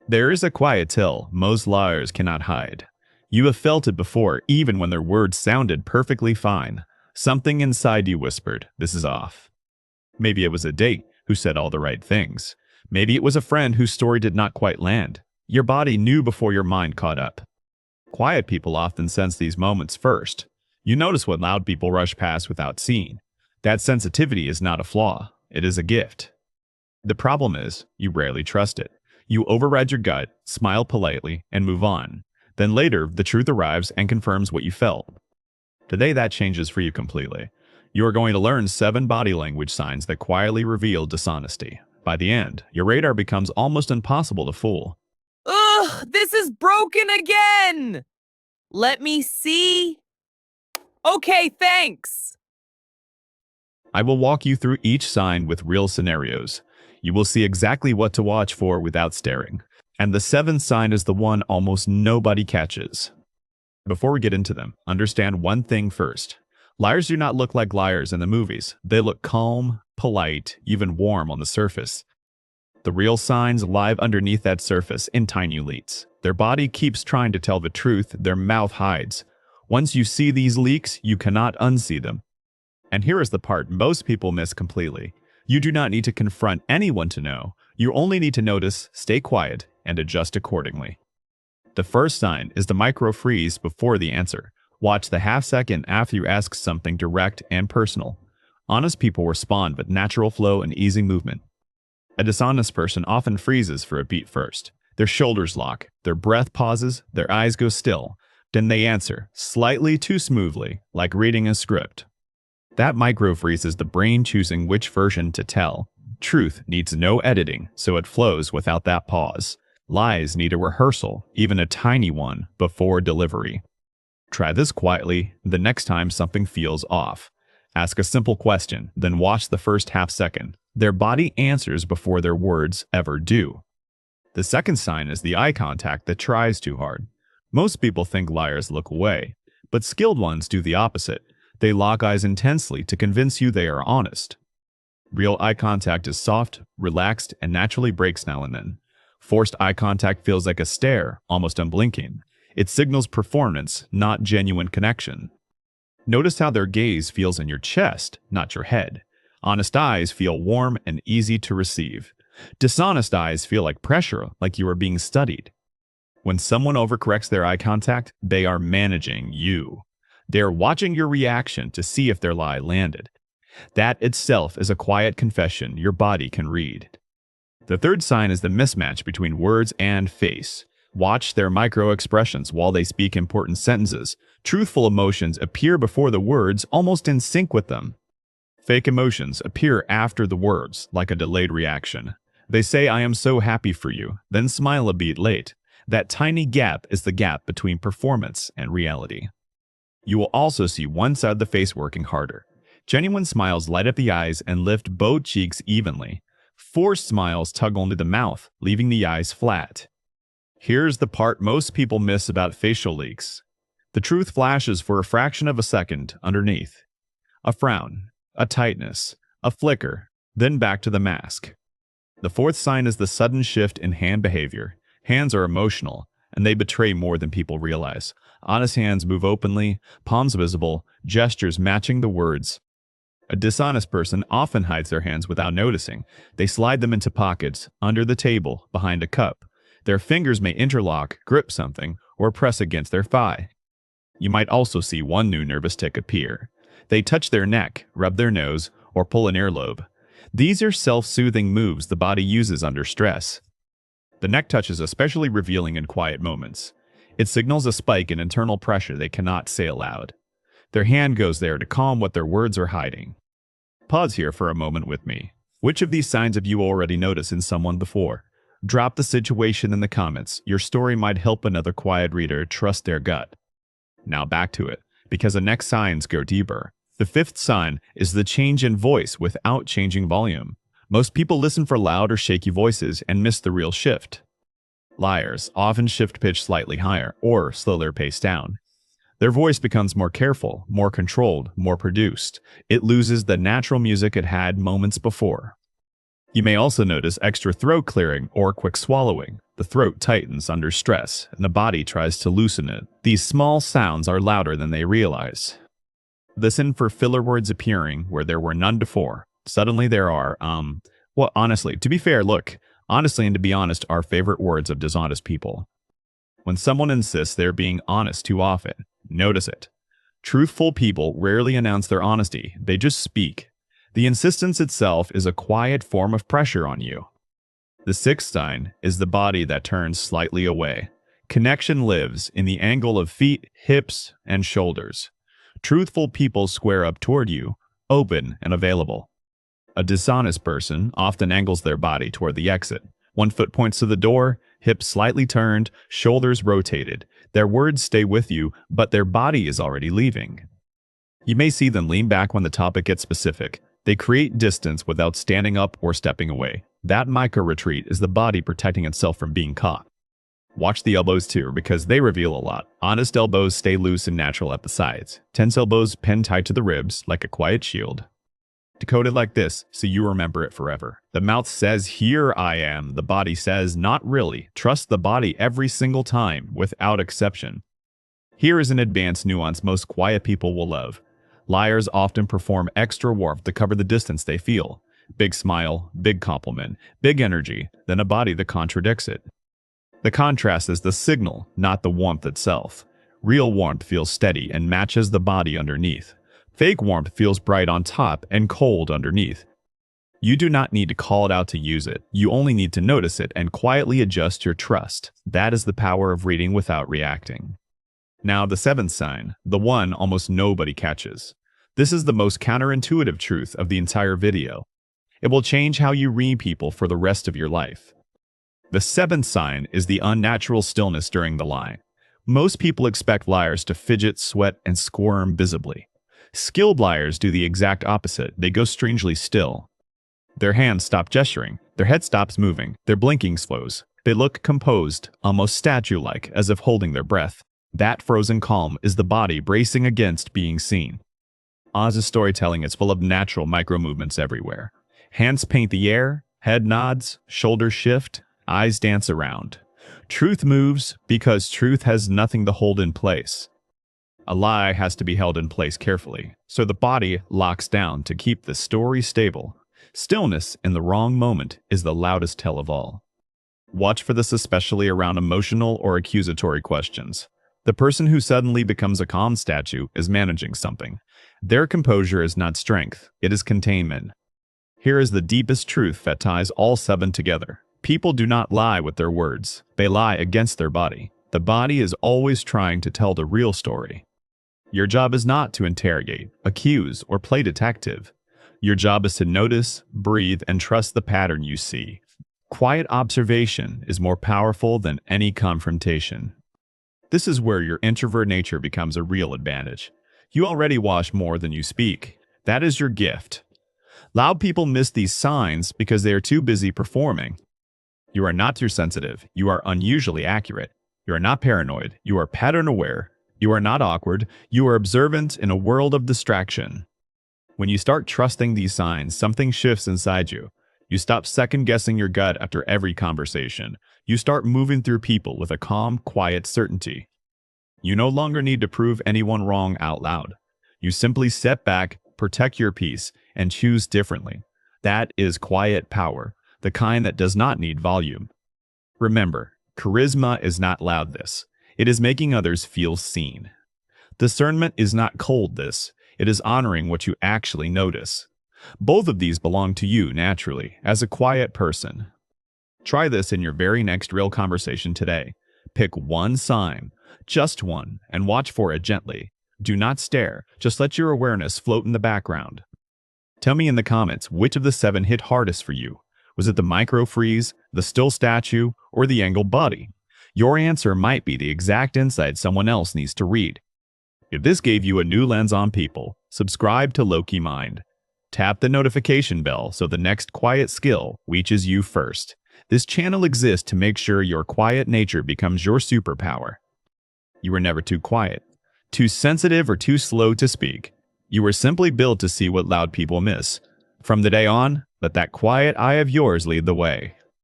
There is a quiet tell most liars cannot hide. You have felt it before, even when their words sounded perfectly fine. Something inside you whispered, "This is off." Maybe it was a date who said all the right things. Maybe it was a friend whose story did not quite land. Your body knew before your mind caught up. Quiet people often sense these moments first. You notice when loud people rush past without seeing. That sensitivity is not a flaw, it is a gift. The problem is, you rarely trust it. You override your gut, smile politely, and move on. Then later, the truth arrives and confirms what you felt. Today, that changes for you completely. You are going to learn 7 body language signs that quietly reveal dishonesty. By the end, your radar becomes almost impossible to fool. Ugh, this is broken again! Let me see. Okay, thanks. I will walk you through each sign with real scenarios. You will see exactly what to watch for without staring. And the 7th sign is the one almost nobody catches. Before we get into them, understand one thing first. Liars do not look like liars in the movies. They look calm, polite, even warm on the surface. The real signs lie underneath that surface in tiny leaks. Their body keeps trying to tell the truth, their mouth hides. Once you see these leaks, you cannot unsee them. And here is the part most people miss completely. You do not need to confront anyone to know. You only need to notice, stay quiet, and adjust accordingly. The first sign is the micro freeze before the answer. Watch the half second after you ask something direct and personal. Honest people respond with natural flow and easy movement. A dishonest person often freezes for a beat first. Their shoulders lock, their breath pauses, their eyes go still. Then they answer, slightly too smoothly, like reading a script. That micro freeze is the brain choosing which version to tell. Truth needs no editing, so it flows without that pause. Lies need a rehearsal, even a tiny one, before delivery. Try this quietly the next time something feels off. Ask a simple question, then watch the first half second. Their body answers before their words ever do. The second sign is the eye contact that tries too hard. Most people think liars look away, but skilled ones do the opposite. They lock eyes intensely to convince you they are honest. Real eye contact is soft, relaxed, and naturally breaks now and then. Forced eye contact feels like a stare, almost unblinking. It signals performance, not genuine connection. Notice how their gaze feels in your chest, not your head. Honest eyes feel warm and easy to receive. Dishonest eyes feel like pressure, like you are being studied. When someone overcorrects their eye contact, they are managing you. They are watching your reaction to see if their lie landed. That itself is a quiet confession your body can read. The third sign is the mismatch between words and face. Watch their micro-expressions while they speak important sentences. Truthful emotions appear before the words, almost in sync with them. Fake emotions appear after the words, like a delayed reaction. They say, "I am so happy for you," then smile a beat late. That tiny gap is the gap between performance and reality. You will also see one side of the face working harder. Genuine smiles light up the eyes and lift both cheeks evenly. Forced smiles tug only the mouth, leaving the eyes flat. Here's the part most people miss about facial leaks. The truth flashes for a fraction of a second underneath. A frown, a tightness, a flicker, then back to the mask. The fourth sign is the sudden shift in hand behavior. Hands are emotional, and they betray more than people realize. Honest hands move openly, palms visible, gestures matching the words. A dishonest person often hides their hands without noticing. They slide them into pockets, under the table, behind a cup. Their fingers may interlock, grip something, or press against their thigh. You might also see one new nervous tick appear. They touch their neck, rub their nose, or pull an earlobe. These are self-soothing moves the body uses under stress. The neck touch is especially revealing in quiet moments. It signals a spike in internal pressure they cannot say aloud. Their hand goes there to calm what their words are hiding. Pause here for a moment with me. Which of these signs have you already noticed in someone before? Drop the situation in the comments. Your story might help another quiet reader trust their gut. Now back to it, because the next signs go deeper. The fifth sign is the change in voice without changing volume. Most people listen for loud or shaky voices and miss the real shift. Liars often shift pitch slightly higher or slow their pace down. Their voice becomes more careful, more controlled, more produced. It loses the natural music it had moments before. You may also notice extra throat clearing or quick swallowing. The throat tightens under stress, and the body tries to loosen it. These small sounds are louder than they realize. Listen for filler words appearing where there were none before. Suddenly there are, well, honestly, to be fair, look, honestly and to be honest are favorite words of dishonest people. When someone insists they're being honest too often, notice it. Truthful people rarely announce their honesty, they just speak. The insistence itself is a quiet form of pressure on you. The sixth sign is the body that turns slightly away. Connection lives in the angle of feet, hips, and shoulders. Truthful people square up toward you, open and available. A dishonest person often angles their body toward the exit. One foot points to the door, hips slightly turned, shoulders rotated. Their words stay with you, but their body is already leaving. You may see them lean back when the topic gets specific. They create distance without standing up or stepping away. That micro-retreat is the body protecting itself from being caught. Watch the elbows too, because they reveal a lot. Honest elbows stay loose and natural at the sides. Tense elbows pin tight to the ribs, like a quiet shield. Decoded like this, so you remember it forever. The mouth says, "Here I am." The body says, "Not really." Trust the body every single time, without exception. Here is an advanced nuance most quiet people will love. Liars often perform extra warmth to cover the distance they feel. Big smile, big compliment, big energy, then a body that contradicts it. The contrast is the signal, not the warmth itself. Real warmth feels steady and matches the body underneath. Fake warmth feels bright on top and cold underneath. You do not need to call it out to use it. You only need to notice it and quietly adjust your trust. That is the power of reading without reacting. Now the seventh sign, the one almost nobody catches. This is the most counterintuitive truth of the entire video. It will change how you read people for the rest of your life. The seventh sign is the unnatural stillness during the lie. Most people expect liars to fidget, sweat, and squirm visibly. Skilled liars do the exact opposite. They go strangely still. Their hands stop gesturing, their head stops moving, their blinking slows. They look composed, almost statue-like, as if holding their breath. That frozen calm is the body bracing against being seen. Oz's storytelling is full of natural micro-movements everywhere. Hands paint the air, head nods, shoulders shift, eyes dance around. Truth moves because truth has nothing to hold in place. A lie has to be held in place carefully, so the body locks down to keep the story stable. Stillness in the wrong moment is the loudest tell of all. Watch for this especially around emotional or accusatory questions. The person who suddenly becomes a calm statue is managing something. Their composure is not strength, it is containment. Here is the deepest truth that ties all seven together. People do not lie with their words. They lie against their body. The body is always trying to tell the real story. Your job is not to interrogate, accuse, or play detective. Your job is to notice, breathe, and trust the pattern you see. Quiet observation is more powerful than any confrontation. This is where your introvert nature becomes a real advantage. You already wash more than you speak. That is your gift. Loud people miss these signs because they are too busy performing. You are not too sensitive. You are unusually accurate. You are not paranoid. You are pattern aware. You are not awkward. You are observant in a world of distraction. When you start trusting these signs, something shifts inside you. You stop second-guessing your gut after every conversation. You start moving through people with a calm, quiet certainty. You no longer need to prove anyone wrong out loud. You simply step back, protect your peace, and choose differently. That is quiet power, the kind that does not need volume. Remember, charisma is not loudness. It is making others feel seen. Discernment is not coldness. It is honoring what you actually notice. Both of these belong to you naturally, as a quiet person. Try this in your very next real conversation today. Pick one sign, just one, and watch for it gently. Do not stare, just let your awareness float in the background. Tell me in the comments which of the seven hit hardest for you. Was it the micro freeze, the still statue, or the angled body? Your answer might be the exact insight someone else needs to read. If this gave you a new lens on people, subscribe to Lowkey Mind. Tap the notification bell so the next quiet skill reaches you first. This channel exists to make sure your quiet nature becomes your superpower. You were never too quiet, too sensitive, or too slow to speak. You were simply built to see what loud people miss. From the day on, let that quiet eye of yours lead the way.